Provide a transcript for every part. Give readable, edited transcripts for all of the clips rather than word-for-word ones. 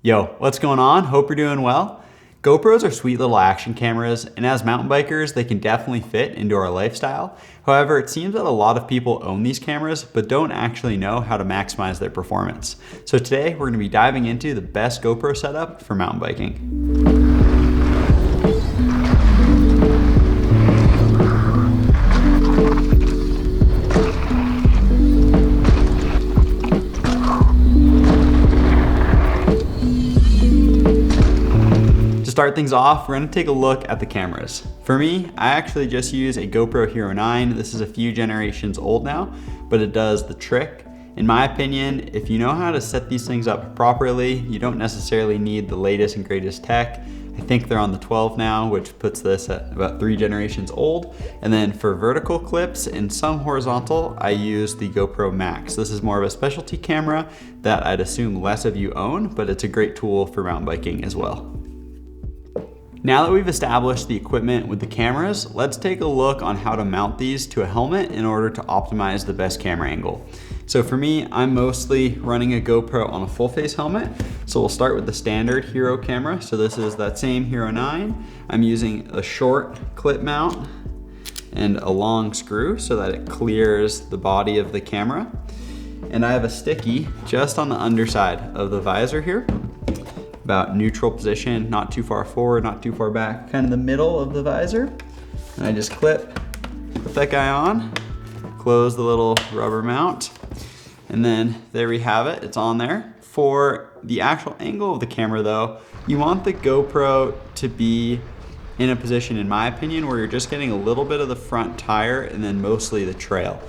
Yo, what's going on? Hope you're doing well. GoPros are sweet little action cameras, and as mountain bikers, they can definitely fit into our lifestyle. However, it seems that a lot of people own these cameras, but don't actually know how to maximize their performance. So today, we're gonna be diving into the best GoPro setup for mountain biking. To start things off, we're gonna take a look at the cameras. For me, I actually just use a GoPro Hero 9. This is a few generations old now, but it does the trick. In my opinion, if you know how to set these things up properly, you don't necessarily need the latest and greatest tech. I think they're on the 12 now, which puts this at about 3 generations old. And then for vertical clips and some horizontal, I use the GoPro Max. This is more of a specialty camera that I'd assume less of you own, but it's a great tool for mountain biking as well. Now that we've established the equipment with the cameras, let's take a look on how to mount these to a helmet in order to optimize the best camera angle. So for me, I'm mostly running a GoPro on a full face helmet. So we'll start with the standard Hero camera. So this is that same Hero 9. I'm using a short clip mount and a long screw so that it clears the body of the camera. And I have a sticky just on the underside of the visor here, about neutral position, not too far forward, not too far back, kind of the middle of the visor. And I just put that guy on, close the little rubber mount, and then there we have it, it's on there. For the actual angle of the camera though, you want the GoPro to be in a position, in my opinion, where you're just getting a little bit of the front tire and then mostly the trail.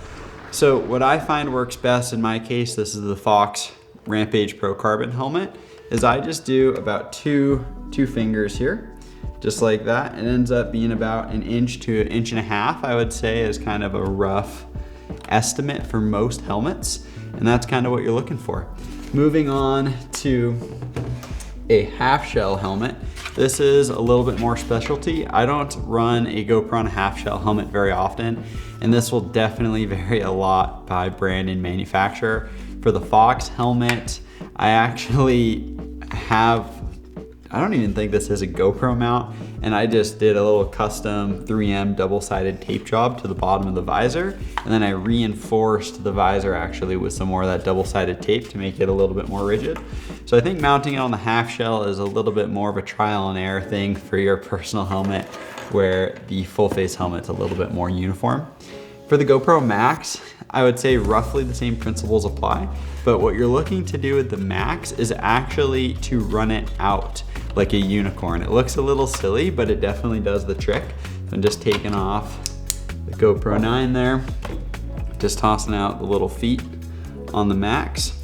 So what I find works best in my case, this is the Fox Rampage Pro Carbon helmet, is I just do about two fingers here, just like that. It ends up being about 1 inch to 1.5 inches, I would say, is kind of a rough estimate for most helmets. And that's kind of what you're looking for. Moving on to a half shell helmet. This is a little bit more specialty. I don't run a GoPro on a half shell helmet very often, and this will definitely vary a lot by brand and manufacturer. For the Fox helmet, I actually I don't even think this is a GoPro mount, and I just did a little custom 3M double-sided tape job to the bottom of the visor, and then I reinforced the visor actually with some more of that double-sided tape to make it a little bit more rigid. So I think mounting it on the half shell is a little bit more of a trial and error thing for your personal helmet, where the full face helmet's a little bit more uniform. For the GoPro Max, I would say roughly the same principles apply, but what you're looking to do with the Max is actually to run it out like a unicorn. It looks a little silly, but it definitely does the trick. So I'm just taking off the GoPro 9 there, just tossing out the little feet on the Max.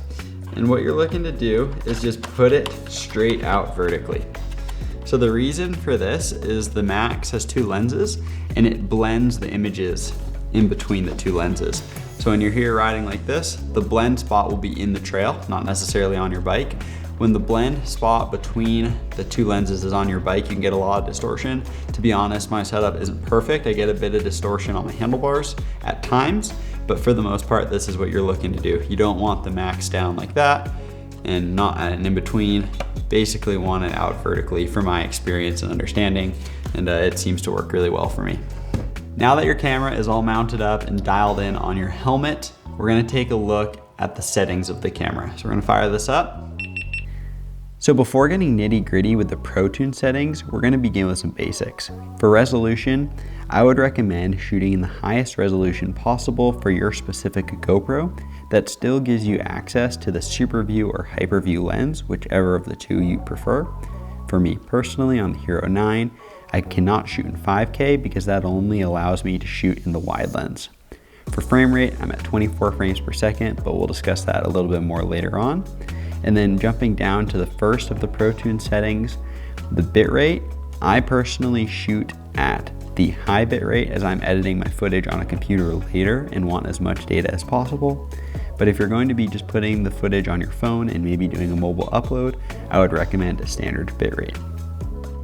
And what you're looking to do is just put it straight out vertically. So the reason for this is the Max has 2 lenses and it blends the images in between the 2 lenses. So when you're here riding like this, the blend spot will be in the trail, not necessarily on your bike. When the blend spot between the 2 lenses is on your bike, you can get a lot of distortion. To be honest, my setup isn't perfect. I get a bit of distortion on my handlebars at times, but for the most part, this is what you're looking to do. You don't want the Max down like that and not at an in-between. Basically want it out vertically from my experience and understanding, and it seems to work really well for me. Now that your camera is all mounted up and dialed in on your helmet, we're gonna take a look at the settings of the camera. So we're gonna fire this up. So before getting nitty gritty with the Pro Tune settings, we're gonna begin with some basics. For resolution, I would recommend shooting in the highest resolution possible for your specific GoPro that still gives you access to the Super View or Hyper View lens, whichever of the 2 you prefer. For me personally, on the Hero 9, I cannot shoot in 5K because that only allows me to shoot in the wide lens. For frame rate, I'm at 24 frames per second, but we'll discuss that a little bit more later on. And then jumping down to the first of the Pro Tune settings, the bitrate, I personally shoot at the high bitrate as I'm editing my footage on a computer later and want as much data as possible. But if you're going to be just putting the footage on your phone and maybe doing a mobile upload, I would recommend a standard bitrate.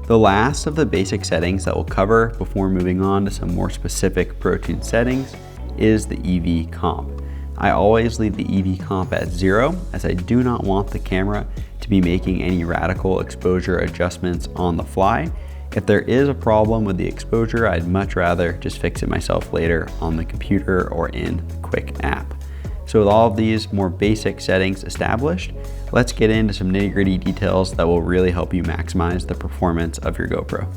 The last of the basic settings that we'll cover before moving on to some more specific Pro Tune settings is the EV comp. I always leave the EV comp at 0, as I do not want the camera to be making any radical exposure adjustments on the fly. If there is a problem with the exposure, I'd much rather just fix it myself later on the computer or in the quick app. So with all of these more basic settings established, let's get into some nitty-gritty details that will really help you maximize the performance of your GoPro.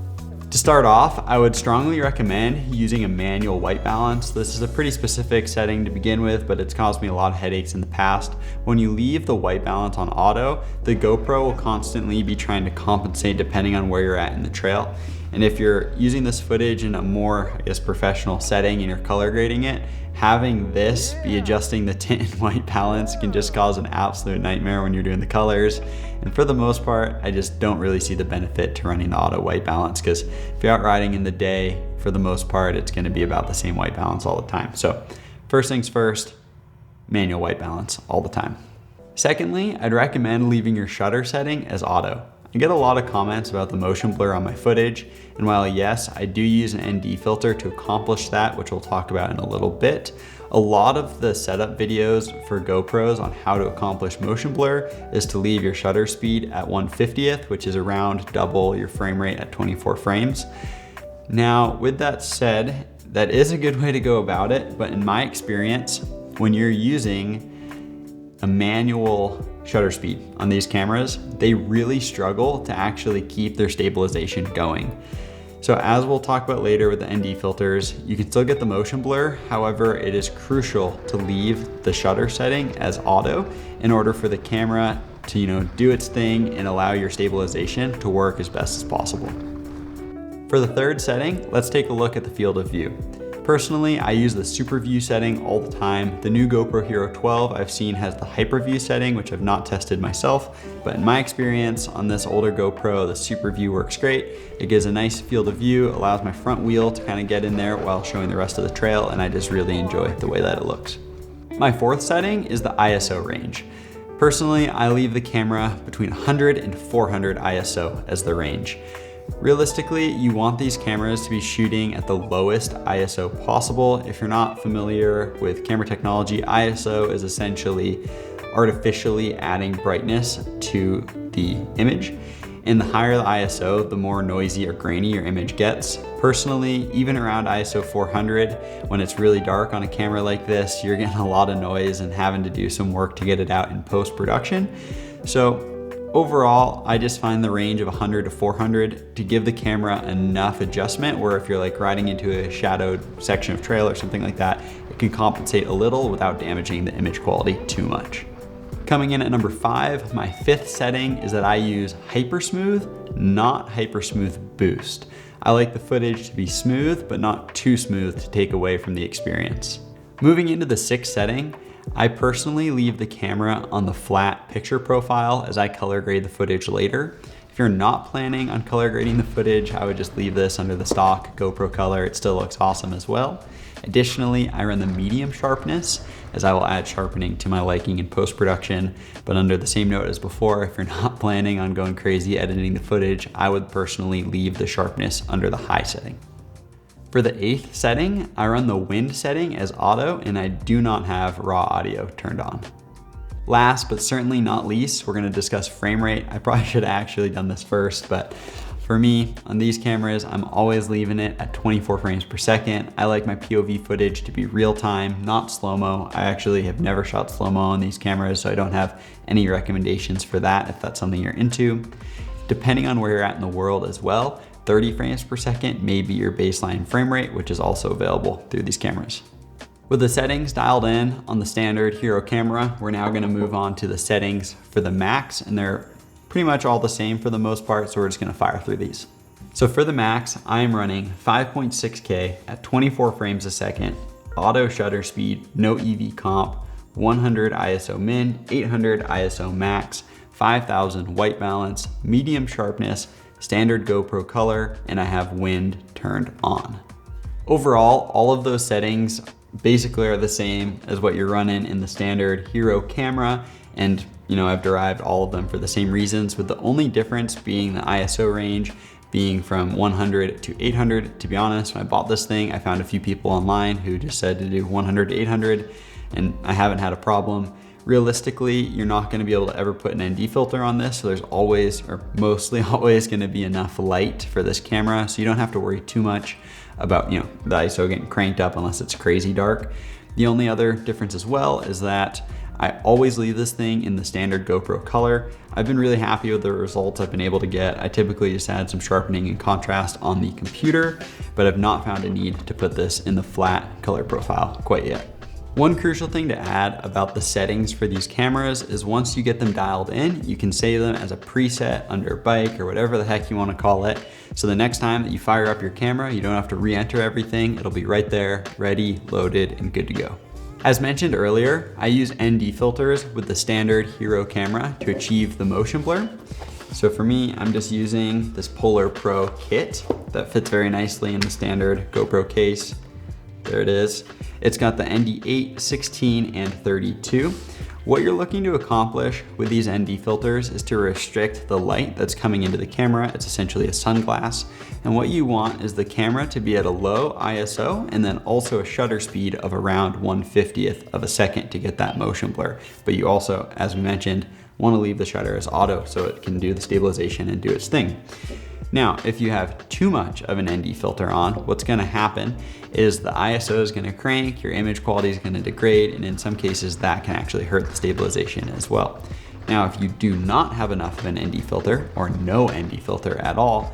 To start off, I would strongly recommend using a manual white balance. This is a pretty specific setting to begin with, but it's caused me a lot of headaches in the past. When you leave the white balance on auto, the GoPro will constantly be trying to compensate depending on where you're at in the trail. And if you're using this footage in a more, professional setting and you're color grading it, having this be adjusting the tint and white balance can just cause an absolute nightmare when you're doing the colors. And for the most part, I just don't really see the benefit to running the auto white balance, because if you're out riding in the day, for the most part, it's gonna be about the same white balance all the time. So first things first, manual white balance all the time. Secondly, I'd recommend leaving your shutter setting as auto. I get a lot of comments about the motion blur on my footage, and while yes, I do use an ND filter to accomplish that, which we'll talk about in a little bit, a lot of the setup videos for GoPros on how to accomplish motion blur is to leave your shutter speed at 1/50th, which is around double your frame rate at 24 frames. Now, with that said, that is a good way to go about it, but in my experience, when you're using a manual shutter speed on these cameras, they really struggle to actually keep their stabilization going. So as we'll talk about later with the ND filters, you can still get the motion blur. However, it is crucial to leave the shutter setting as auto in order for the camera to, do its thing and allow your stabilization to work as best as possible. For the third setting, let's take a look at the field of view. Personally, I use the super view setting all the time. The new GoPro Hero 12 I've seen has the hyper view setting, which I've not tested myself, but in my experience on this older GoPro, the super view works great. It gives a nice field of view, allows my front wheel to kind of get in there while showing the rest of the trail, and I just really enjoy the way that it looks. My fourth setting is the ISO range. Personally, I leave the camera between 100 and 400 ISO as the range. Realistically, you want these cameras to be shooting at the lowest ISO possible. If you're not familiar with camera technology, ISO is essentially artificially adding brightness to the image. And the higher the ISO, the more noisy or grainy your image gets. Personally, even around ISO 400, when it's really dark on a camera like this, you're getting a lot of noise and having to do some work to get it out in post-production. So overall, I just find the range of 100 to 400 to give the camera enough adjustment where if you're like riding into a shadowed section of trail or something like that, it can compensate a little without damaging the image quality too much. Coming in at number 5, my fifth setting is that I use hyper smooth, not hyper smooth boost. I like the footage to be smooth, but not too smooth to take away from the experience. Moving into the sixth setting, I personally leave the camera on the flat picture profile as I color grade the footage later. If you're not planning on color grading the footage, I would just leave this under the stock GoPro color. It still looks awesome as well. Additionally, I run the medium sharpness as I will add sharpening to my liking in post-production. But under the same note as before, if you're not planning on going crazy editing the footage, I would personally leave the sharpness under the high setting. For the 8th setting, I run the wind setting as auto and I do not have raw audio turned on. Last but certainly not least, we're gonna discuss frame rate. I probably should have actually done this first, but for me, on these cameras, I'm always leaving it at 24 frames per second. I like my POV footage to be real time, not slow-mo. I actually have never shot slow-mo on these cameras, so I don't have any recommendations for that if that's something you're into. Depending on where you're at in the world as well, 30 frames per second may be your baseline frame rate, which is also available through these cameras. With the settings dialed in on the standard Hero camera, we're now gonna move on to the settings for the Max, and they're pretty much all the same for the most part, so we're just gonna fire through these. So for the Max, I am running 5.6K at 24 frames a second, auto shutter speed, no EV comp, 100 ISO min, 800 ISO max, 5000 white balance, medium sharpness, standard GoPro color, and I have wind turned on. Overall, all of those settings basically are the same as what you're running in the standard Hero camera, and I've derived all of them for the same reasons, with the only difference being the ISO range being from 100 to 800. To be honest, when I bought this thing, I found a few people online who just said to do 100 to 800. and I haven't had a problem. Realistically, you're not gonna be able to ever put an ND filter on this, so there's always, or mostly always, gonna be enough light for this camera, so you don't have to worry too much about, the ISO getting cranked up unless it's crazy dark. The only other difference as well is that I always leave this thing in the standard GoPro color. I've been really happy with the results I've been able to get. I typically just add some sharpening and contrast on the computer, but I've not found a need to put this in the flat color profile quite yet. One crucial thing to add about the settings for these cameras is once you get them dialed in, you can save them as a preset under bike or whatever the heck you want to call it. So the next time that you fire up your camera, you don't have to re-enter everything. It'll be right there, ready, loaded, and good to go. As mentioned earlier, I use ND filters with the standard Hero camera to achieve the motion blur. So for me, I'm just using this Polar Pro kit that fits very nicely in the standard GoPro case. There it is. It's got the ND8, 16, and 32. What you're looking to accomplish with these ND filters is to restrict the light that's coming into the camera. It's essentially a sunglass. And what you want is the camera to be at a low ISO and then also a shutter speed of around 1/50th of a second to get that motion blur. But you also, as we mentioned, want to leave the shutter as auto so it can do the stabilization and do its thing. Now, if you have too much of an ND filter on, what's gonna happen is the ISO is gonna crank, your image quality is gonna degrade, and in some cases that can actually hurt the stabilization as well. Now, if you do not have enough of an ND filter or no ND filter at all,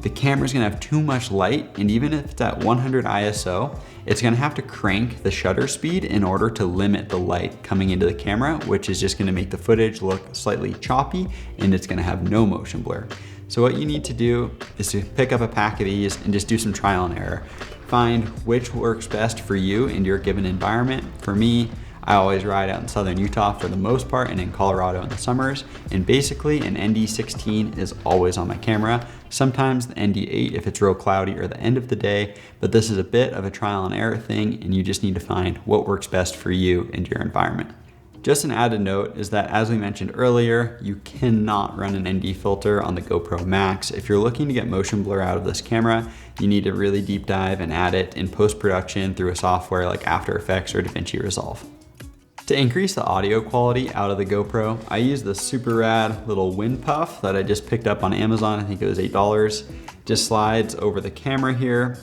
the camera's gonna have too much light, and even if it's at 100 ISO, it's gonna have to crank the shutter speed in order to limit the light coming into the camera, which is just gonna make the footage look slightly choppy, and it's gonna have no motion blur. So what you need to do is to pick up a pack of these and just do some trial and error. Find which works best for you in your given environment. For me, I always ride out in southern Utah for the most part and in Colorado in the summers. And basically an ND16 is always on my camera. Sometimes the ND8 if it's real cloudy or the end of the day, but this is a bit of a trial and error thing and you just need to find what works best for you and your environment. Just an added note is that as we mentioned earlier, you cannot run an ND filter on the GoPro Max. If you're looking to get motion blur out of this camera, you need to really deep dive and add it in post-production through a software like After Effects or DaVinci Resolve. To increase the audio quality out of the GoPro, I use this super rad little wind puff that I just picked up on Amazon. I think it was $8. Just slides over the camera here,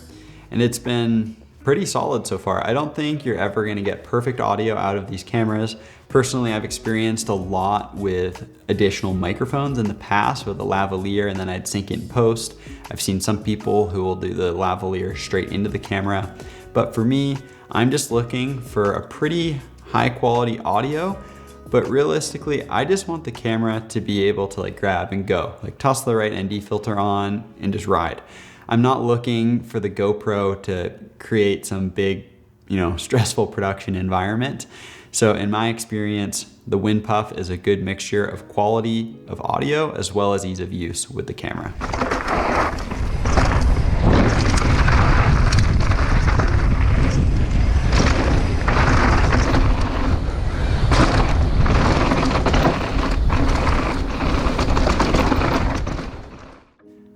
and it's been pretty solid so far. I don't think you're ever gonna get perfect audio out of these cameras. Personally, I've experienced a lot with additional microphones in the past with a lavalier and then I'd sync it in post. I've seen some people who will do the lavalier straight into the camera. But for me, I'm just looking for a pretty high quality audio, but realistically, I just want the camera to be able to grab and go, toss the right ND filter on and just ride. I'm not looking for the GoPro to create some big, stressful production environment. So in my experience, the wind puff is a good mixture of quality of audio as well as ease of use with the camera.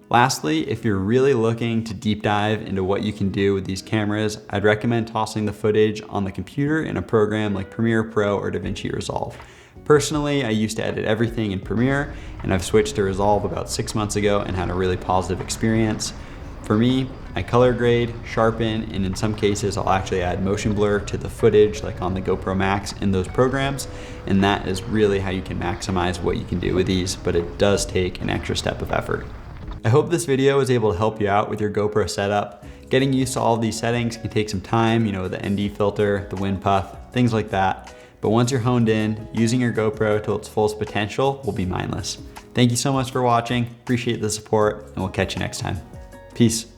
Lastly, if you're really looking to deep dive into what you can do with these cameras, I'd recommend tossing the footage on the computer in a program like Premiere Pro or DaVinci Resolve. Personally, I used to edit everything in Premiere, and I've switched to Resolve about 6 months ago and had a really positive experience. For me, I color grade, sharpen, and in some cases I'll actually add motion blur to the footage like on the GoPro Max in those programs, and that is really how you can maximize what you can do with these, but it does take an extra step of effort. I hope this video was able to help you out with your GoPro setup. Getting used to all of these settings can take some time, the ND filter, the wind puff, things like that. But once you're honed in, using your GoPro to its fullest potential will be mindless. Thank you so much for watching. Appreciate the support, and we'll catch you next time. Peace.